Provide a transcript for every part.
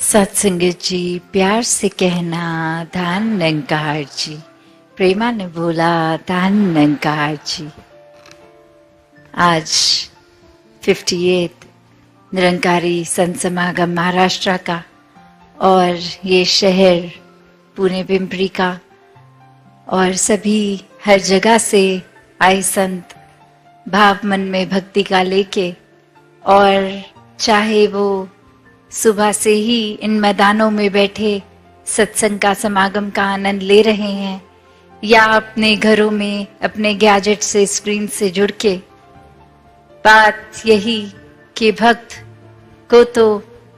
सत्संगत जी, प्यार से कहना धन निरंकार जी। प्रेमा ने बोला धन निरंकार जी। आज 58 निरंकारी संत समागम महाराष्ट्र का और ये शहर पुणे पिंपरी का और सभी हर जगह से आए संत भाव मन में भक्ति का लेके, और चाहे वो सुबह से ही इन मैदानों में बैठे सत्संग का समागम का आनंद ले रहे हैं या अपने घरों में अपने गैजेट से स्क्रीन से जुड़ के, बात यही कि भक्त को तो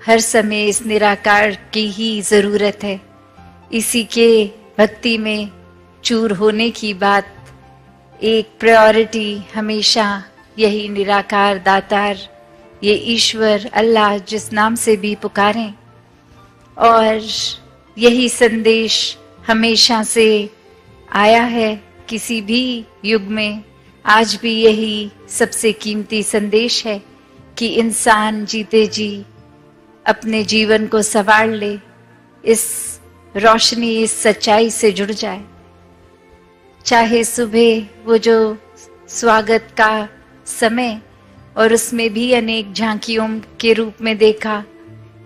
हर समय इस निराकार की ही जरूरत है। इसी के भक्ति में चूर होने की बात, एक प्रायोरिटी हमेशा यही निराकार दातार, ये ईश्वर अल्लाह जिस नाम से भी पुकारें, और यही संदेश हमेशा से आया है किसी भी युग में। आज भी यही सबसे कीमती संदेश है कि इंसान जीते जी अपने जीवन को संवार ले, इस रोशनी इस सच्चाई से जुड़ जाए। चाहे सुबह वो जो स्वागत का समय, और उसमें भी अनेक झांकियों के रूप में देखा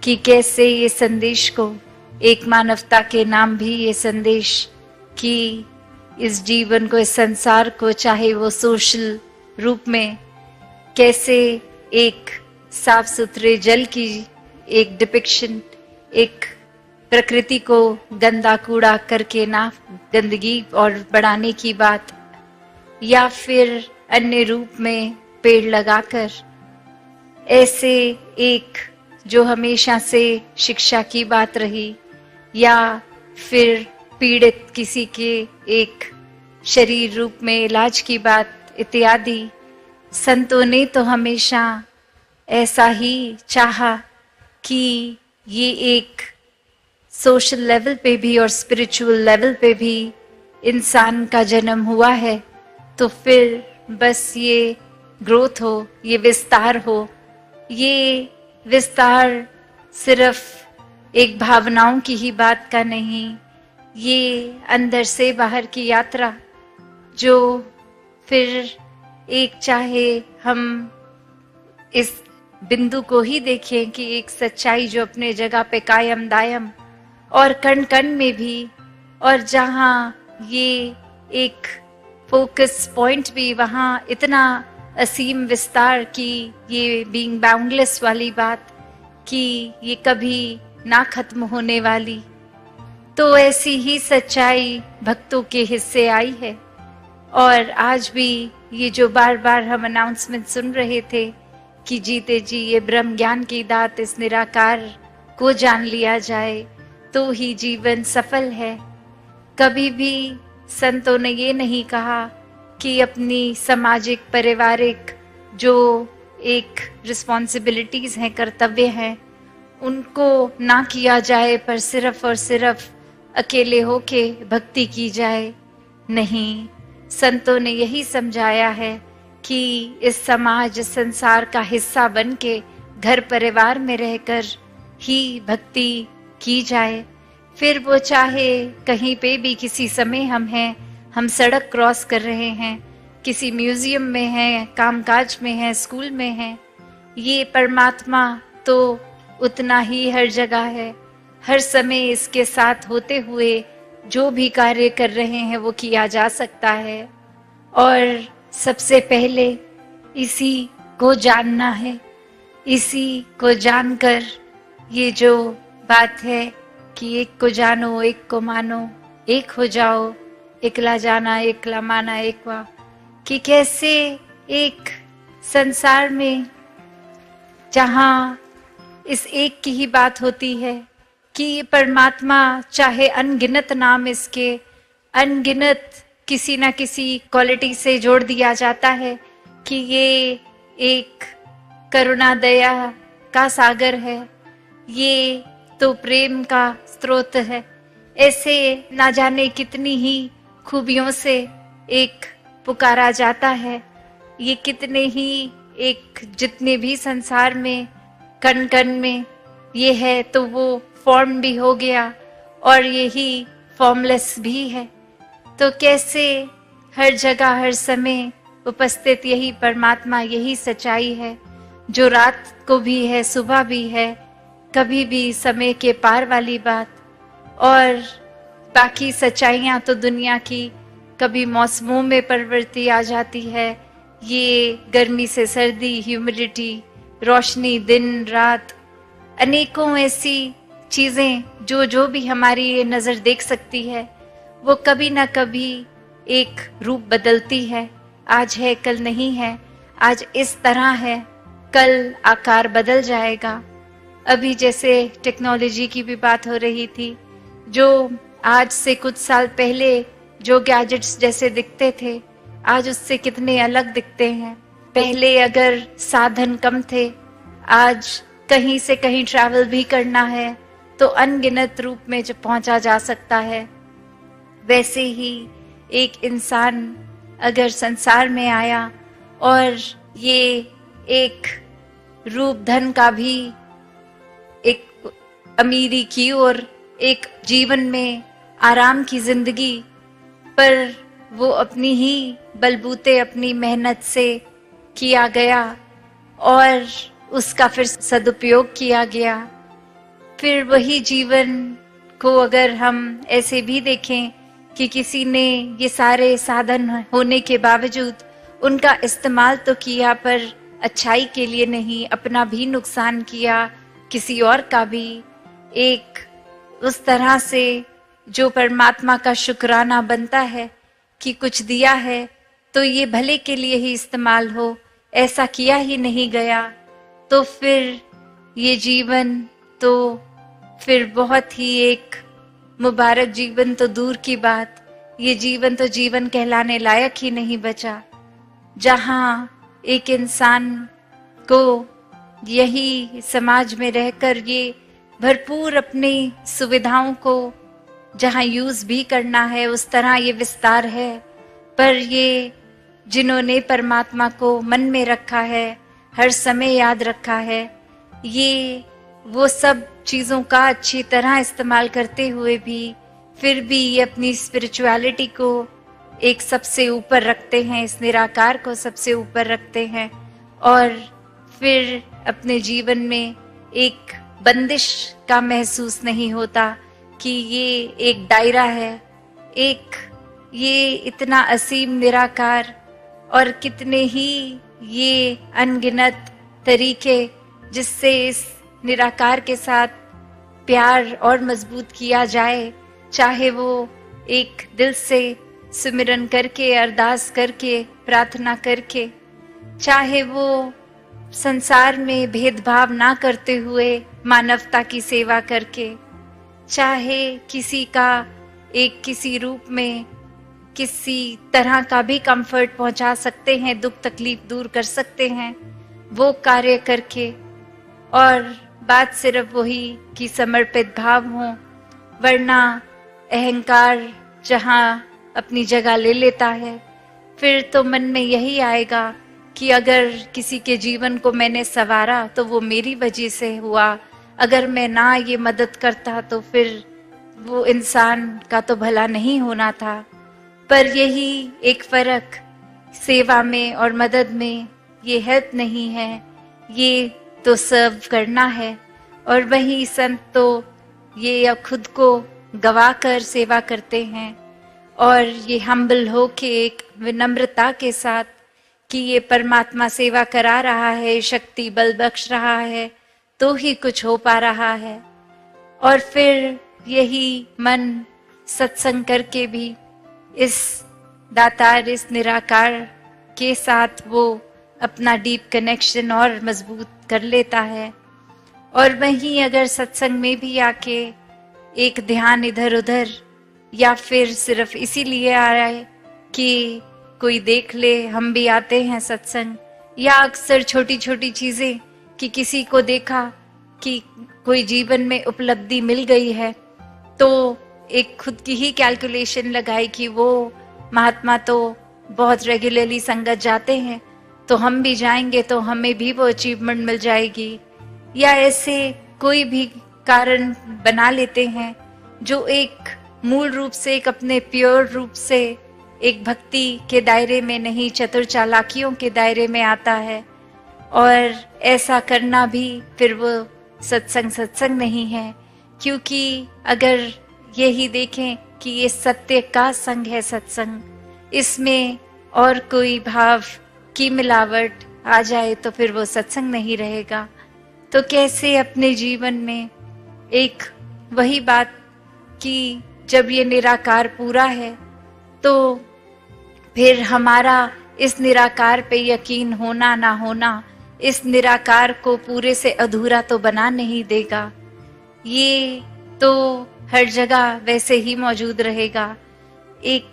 कि कैसे ये संदेश को, एक मानवता के नाम भी ये संदेश कि इस जीवन को, इस संसार को, चाहे वो सोशल रूप में, कैसे एक साफ सुथरे जल की एक डिपिक्शन, एक प्रकृति को गंदा कूड़ा करके ना गंदगी और बढ़ाने की बात, या फिर अन्य रूप में पेड़ लगाकर, ऐसे एक जो हमेशा से शिक्षा की बात रही, या फिर पीड़ित किसी के एक शरीर रूप में इलाज की बात इत्यादि। संतों ने तो हमेशा ऐसा ही चाहा कि ये एक सोशल लेवल पे भी और स्पिरिचुअल लेवल पे भी इंसान का जन्म हुआ है, तो फिर बस ये ग्रोथ हो, ये विस्तार हो। ये विस्तार सिर्फ एक भावनाओं की ही बात का नहीं, ये अंदर से बाहर की यात्रा, जो फिर एक, चाहे हम इस बिंदु को ही देखें कि एक सच्चाई जो अपने जगह पे कायम दायम और कण कण में भी, और जहाँ ये एक फोकस पॉइंट भी, वहाँ इतना असीम विस्तार की, ये बीइंग बाउंडलेस वाली बात कि ये कभी ना खत्म होने वाली। तो ऐसी ही सच्चाई भक्तों के हिस्से आई है। और आज भी ये जो बार बार हम अनाउंसमेंट सुन रहे थे कि जीते जी ये ब्रह्म ज्ञान की दात, इस निराकार को जान लिया जाए तो ही जीवन सफल है। कभी भी संतों ने ये नहीं कहा कि अपनी सामाजिक पारिवारिक जो एक रिस्पॉन्सिबिलिटीज हैं, कर्तव्य हैं, उनको ना किया जाए, पर सिर्फ और सिर्फ अकेले होके भक्ति की जाए। नहीं, संतों ने यही समझाया है कि इस समाज, इस संसार का हिस्सा बन के घर परिवार में रहकर ही भक्ति की जाए। फिर वो चाहे कहीं पे भी किसी समय हम हैं, हम सड़क क्रॉस कर रहे हैं, किसी म्यूजियम में हैं, कामकाज में हैं, स्कूल में हैं, ये परमात्मा तो उतना ही हर जगह है। हर समय इसके साथ होते हुए जो भी कार्य कर रहे हैं वो किया जा सकता है। और सबसे पहले इसी को जानना है। इसी को जानकर ये जो बात है कि एक को जानो, एक को मानो, एक हो जाओ, एकला जाना एकला माना एक वा, कि कैसे एक संसार में जहाँ इस एक की ही बात होती है कि ये परमात्मा, चाहे अनगिनत नाम इसके, अनगिनत किसी ना किसी क्वालिटी से जोड़ दिया जाता है कि ये एक करुणा दया का सागर है, ये तो प्रेम का स्रोत है। ऐसे ना जाने कितनी ही खूबियों से एक पुकारा जाता है। ये कितने ही एक, जितने भी संसार में कण कण में ये है तो वो फॉर्म भी हो गया और यही फॉर्मलेस भी है। तो कैसे हर जगह हर समय उपस्थित यही परमात्मा, यही सच्चाई है जो रात को भी है, सुबह भी है, कभी भी समय के पार वाली बात। और बाकी सच्चाइयाँ तो दुनिया की कभी मौसमों में परिवर्तन आ जाती है, ये गर्मी से सर्दी, ह्यूमिडिटी, रोशनी, दिन रात, अनेकों ऐसी चीजें जो जो भी हमारी ये नजर देख सकती है वो कभी ना कभी एक रूप बदलती है। आज है कल नहीं है, आज इस तरह है कल आकार बदल जाएगा। अभी जैसे टेक्नोलॉजी की भी बात हो रही थी, जो आज से कुछ साल पहले जो गैजेट्स जैसे दिखते थे आज उससे कितने अलग दिखते हैं। पहले अगर साधन कम थे, आज कहीं से कहीं ट्रैवल भी करना है तो अनगिनत रूप में जब पहुंचा जा सकता है। वैसे ही एक इंसान अगर संसार में आया और ये एक रूप धन का भी एक अमीरी की और एक जीवन में आराम की जिंदगी, पर वो अपनी ही बलबूते अपनी मेहनत से किया गया और उसका फिर सदुपयोग किया गया। फिर वही जीवन को अगर हम ऐसे भी देखें कि किसी ने ये सारे साधन होने के बावजूद उनका इस्तेमाल तो किया पर अच्छाई के लिए नहीं, अपना भी नुकसान किया, किसी और का भी। एक उस तरह से जो परमात्मा का शुक्राना बनता है कि कुछ दिया है तो ये भले के लिए ही इस्तेमाल हो, ऐसा किया ही नहीं गया, तो फिर ये जीवन तो फिर बहुत ही एक मुबारक जीवन तो दूर की बात, ये जीवन तो जीवन कहलाने लायक ही नहीं बचा, जहाँ एक इंसान को यही समाज में रहकर ये भरपूर अपनी सुविधाओं को जहाँ यूज भी करना है उस तरह ये विस्तार है। पर ये जिन्होंने परमात्मा को मन में रखा है, हर समय याद रखा है, ये वो सब चीज़ों का अच्छी तरह इस्तेमाल करते हुए भी फिर भी ये अपनी स्पिरिचुअलिटी को एक सबसे ऊपर रखते हैं, इस निराकार को सबसे ऊपर रखते हैं और फिर अपने जीवन में एक बंदिश का महसूस नहीं होता कि ये एक दायरा है, एक ये इतना असीम निराकार और कितने ही ये अनगिनत तरीके जिससे इस निराकार के साथ प्यार और मजबूत किया जाए, चाहे वो एक दिल से सिमरन करके, अरदास करके, प्रार्थना करके, चाहे वो संसार में भेदभाव ना करते हुए मानवता की सेवा करके, चाहे किसी का एक किसी रूप में किसी तरह का भी कंफर्ट पहुंचा सकते हैं, दुख तकलीफ दूर कर सकते हैं वो कार्य करके। और बात सिर्फ वही कि समर्पित भाव हो, वरना अहंकार जहाँ अपनी जगह ले लेता है फिर तो मन में यही आएगा कि अगर किसी के जीवन को मैंने संवारा तो वो मेरी वजह से हुआ, अगर मैं ना ये मदद करता तो फिर वो इंसान का तो भला नहीं होना था। पर यही एक फर्क सेवा में और मदद में, ये हेल्प नहीं है, ये तो सर्व करना है। और वही संत तो ये खुद को गवा कर सेवा करते हैं और ये हम्बल हो के एक विनम्रता के साथ कि ये परमात्मा सेवा करा रहा है, शक्ति बल बख्श रहा है तो ही कुछ हो पा रहा है। और फिर यही मन सत्संग करके भी इस दातार, इस निराकार के साथ वो अपना डीप कनेक्शन और मजबूत कर लेता है। और वहीं अगर सत्संग में भी आके एक ध्यान इधर उधर, या फिर सिर्फ इसीलिए आ रहा है कि कोई देख ले हम भी आते हैं सत्संग, या अक्सर छोटी छोटी चीजें कि किसी को देखा कि कोई जीवन में उपलब्धि मिल गई है तो एक खुद की ही कैलकुलेशन लगाई कि वो महात्मा तो बहुत रेगुलरली संगत जाते हैं तो हम भी जाएंगे तो हमें भी वो अचीवमेंट मिल जाएगी। या ऐसे कोई भी कारण बना लेते हैं जो एक मूल रूप से, एक अपने प्योर रूप से एक भक्ति के दायरे में नहीं, चतुर चालाकियों के दायरे में आता है। और ऐसा करना भी फिर वो सत्संग नहीं है, क्योंकि अगर यही देखें कि ये सत्य का संग है सत्संग, इसमें और कोई भाव की मिलावट आ जाए तो फिर वो सत्संग नहीं रहेगा। तो कैसे अपने जीवन में एक वही बात कि जब ये निराकार पूरा है तो फिर हमारा इस निराकार पे यकीन होना ना होना इस निराकार को पूरे से अधूरा तो बना नहीं देगा। ये तो हर जगह वैसे ही मौजूद रहेगा। एक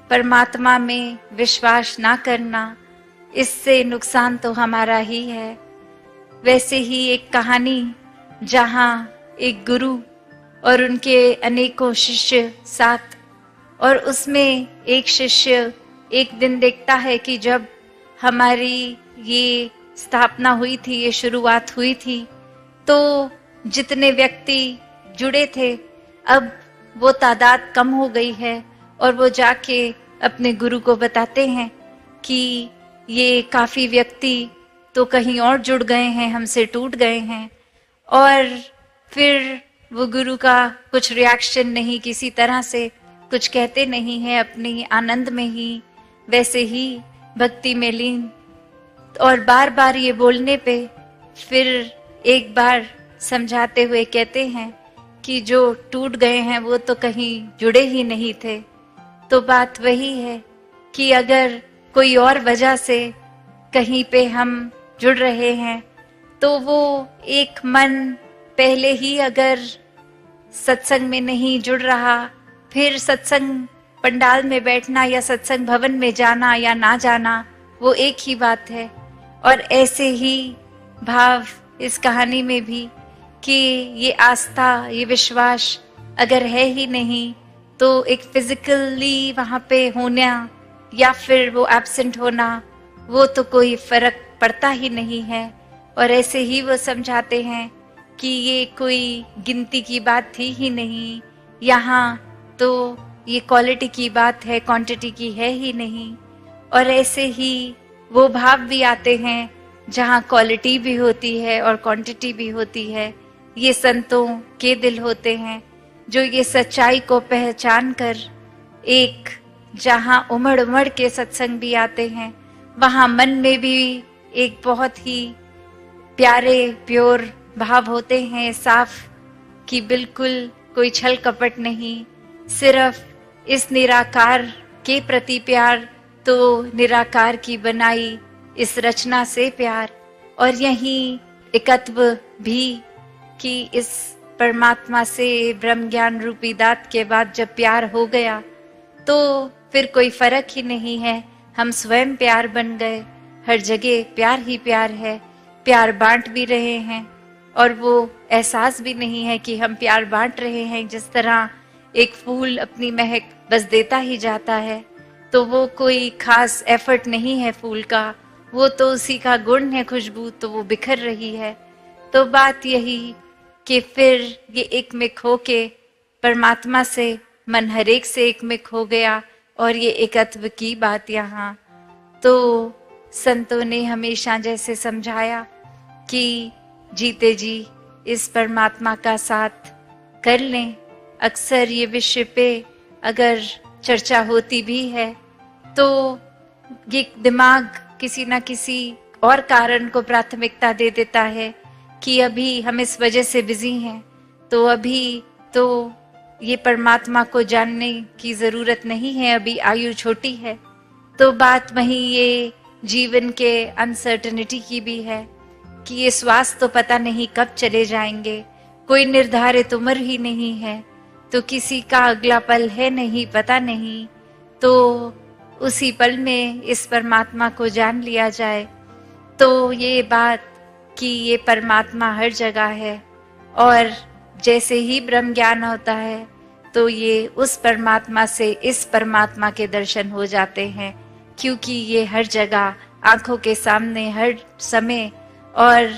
परमात्मा में विश्वास ना करना, इससे नुकसान तो हमारा ही है। वैसे ही एक कहानी जहाँ एक गुरु और उनके अनेकों शिष्य साथ, और उसमें एक शिष्य एक दिन देखता है कि जब हमारी ये स्थापना हुई थी, ये शुरुआत हुई थी, तो जितने व्यक्ति जुड़े थे अब वो तादाद कम हो गई है। और वो जाके अपने गुरु को बताते हैं कि ये काफी व्यक्ति तो कहीं और जुड़ गए हैं, हमसे टूट गए हैं। और फिर वो गुरु का कुछ रिएक्शन नहीं, किसी तरह से कुछ कहते नहीं है, अपनी आनंद में ही वैसे ही भक्ति में लीन। और बार बार ये बोलने पे फिर एक बार समझाते हुए कहते हैं कि जो टूट गए हैं वो तो कहीं जुड़े ही नहीं थे। तो बात वही है कि अगर कोई और वजह से कहीं पे हम जुड़ रहे हैं तो वो एक मन पहले ही अगर सत्संग में नहीं जुड़ रहा, फिर सत्संग पंडाल में बैठना या सत्संग भवन में जाना या ना जाना वो एक ही बात है। और ऐसे ही भाव इस कहानी में भी कि ये आस्था, ये विश्वास अगर है ही नहीं तो एक फिजिकली वहाँ पे होना या फिर वो एब्सेंट होना, वो तो कोई फर्क पड़ता ही नहीं है। और ऐसे ही वो समझाते हैं कि ये कोई गिनती की बात थी ही नहीं, यहाँ तो ये क्वालिटी की बात है, क्वांटिटी की है ही नहीं। और ऐसे ही वो भाव भी आते हैं जहाँ क्वालिटी भी होती है और क्वांटिटी भी होती है। ये संतों के दिल होते हैं जो ये सच्चाई को पहचान कर एक जहाँ उमड़ उमड़ के सत्संग भी आते हैं, वहाँ मन में भी एक बहुत ही प्यारे प्योर भाव होते हैं, साफ, कि बिल्कुल कोई छल कपट नहीं, सिर्फ इस निराकार के प्रति प्यार, तो निराकार की बनाई इस रचना से प्यार। और यही एकत्व भी कि इस परमात्मा से ब्रह्म ज्ञान रूपी दात के बाद जब प्यार हो गया तो फिर कोई फर्क ही नहीं है, हम स्वयं प्यार बन गए। हर जगह प्यार ही प्यार है, प्यार बांट भी रहे हैं और वो एहसास भी नहीं है कि हम प्यार बांट रहे हैं। जिस तरह एक फूल अपनी महक बस देता ही जाता है, तो वो कोई खास एफर्ट नहीं है फूल का, वो तो उसी का गुण है खुशबू, तो वो बिखर रही है। तो बात यही कि फिर ये एक में खो के परमात्मा से मन हरेक से एक में खो गया। और ये एकत्व की बात यहाँ तो संतों ने हमेशा जैसे समझाया कि जीते जी इस परमात्मा का साथ कर लें। अक्सर ये विषय पे अगर चर्चा होती भी है तो ये दिमाग किसी ना किसी और कारण को प्राथमिकता दे देता है कि अभी हम इस वजह से बिजी हैं, तो अभी तो ये परमात्मा को जानने की जरूरत नहीं है, अभी आयु छोटी है। तो बात वही ये जीवन के अनसर्टेनिटी की भी है कि ये श्वास तो पता नहीं कब चले जाएंगे, कोई निर्धारित उम्र ही नहीं है, तो किसी का अगला पल है नहीं, पता नहीं। तो उसी पल में इस परमात्मा को जान लिया जाए तो ये बात कि ये परमात्मा हर जगह है। और जैसे ही ब्रह्म ज्ञान होता है तो ये उस परमात्मा से इस परमात्मा के दर्शन हो जाते हैं, क्योंकि ये हर जगह आंखों के सामने हर समय और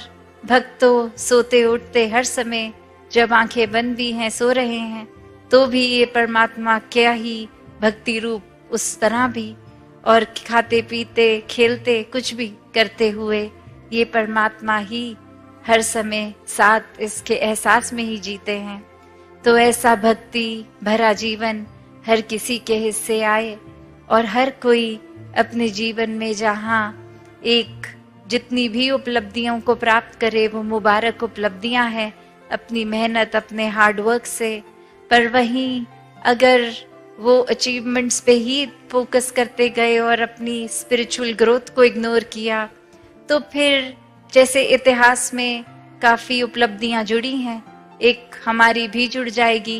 भक्त तो सोते उठते हर समय, जब आंखें बंद भी हैं, सो रहे हैं, तो भी ये परमात्मा क्या ही भक्ति रूप उस तरह भी, और खाते पीते खेलते कुछ भी करते हुए ये परमात्मा ही हर समय साथ इसके एहसास में ही जीते हैं। तो ऐसा भक्ति भरा जीवन हर किसी के हिस्से आए और हर कोई अपने जीवन में जहाँ एक जितनी भी उपलब्धियों को प्राप्त करे वो मुबारक उपलब्धियां हैं अपनी मेहनत अपने हार्डवर्क से, पर वहीं अगर वो अचीवमेंट्स पे ही फोकस करते गए और अपनी स्पिरिचुअल ग्रोथ को इग्नोर किया, तो फिर जैसे इतिहास में काफ़ी उपलब्धियां जुड़ी हैं, एक हमारी भी जुड़ जाएगी,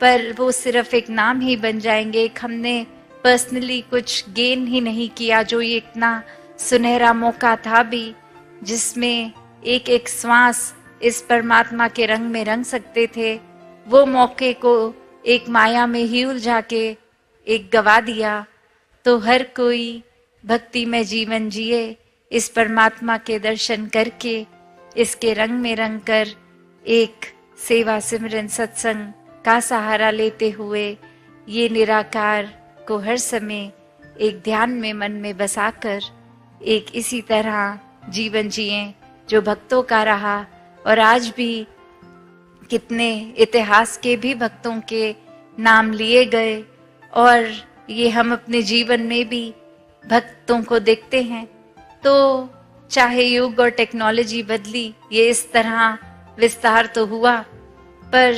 पर वो सिर्फ एक नाम ही बन जाएंगे। एक हमने पर्सनली कुछ गेन ही नहीं किया, जो ये इतना सुनहरा मौका था भी, जिसमें एक एक श्वास इस परमात्मा के रंग में रंग सकते थे, वो मौके को एक माया में ही उलझा के एक गवा दिया। तो हर कोई भक्ति में जीवन जिए, इस परमात्मा के दर्शन करके इसके रंग में रंग कर एक सेवा सिमरन सत्संग का सहारा लेते हुए ये निराकार को हर समय एक ध्यान में मन में बसाकर एक इसी तरह जीवन जिए जो भक्तों का रहा। और आज भी कितने इतिहास के भी भक्तों के नाम लिए गए और ये हम अपने जीवन में भी भक्तों को देखते हैं। तो चाहे युग और टेक्नोलॉजी बदली, ये इस तरह विस्तार तो हुआ, पर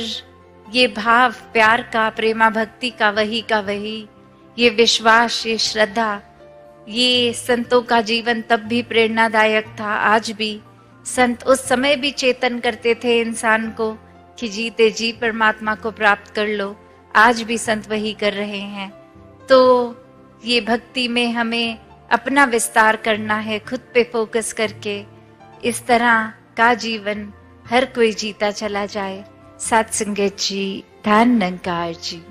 ये भाव प्यार का, प्रेमा भक्ति का वही, ये विश्वास, ये श्रद्धा, ये संतों का जीवन तब भी प्रेरणादायक था। आज भी संत उस समय भी चेतन करते थे इंसान को कि जीते जी परमात्मा को प्राप्त कर लो, आज भी संत वही कर रहे हैं। तो ये भक्ति में हमें अपना विस्तार करना है, खुद पे फोकस करके इस तरह का जीवन हर कोई जीता चला जाए। सत्संगत जी, धन निरंकार जी।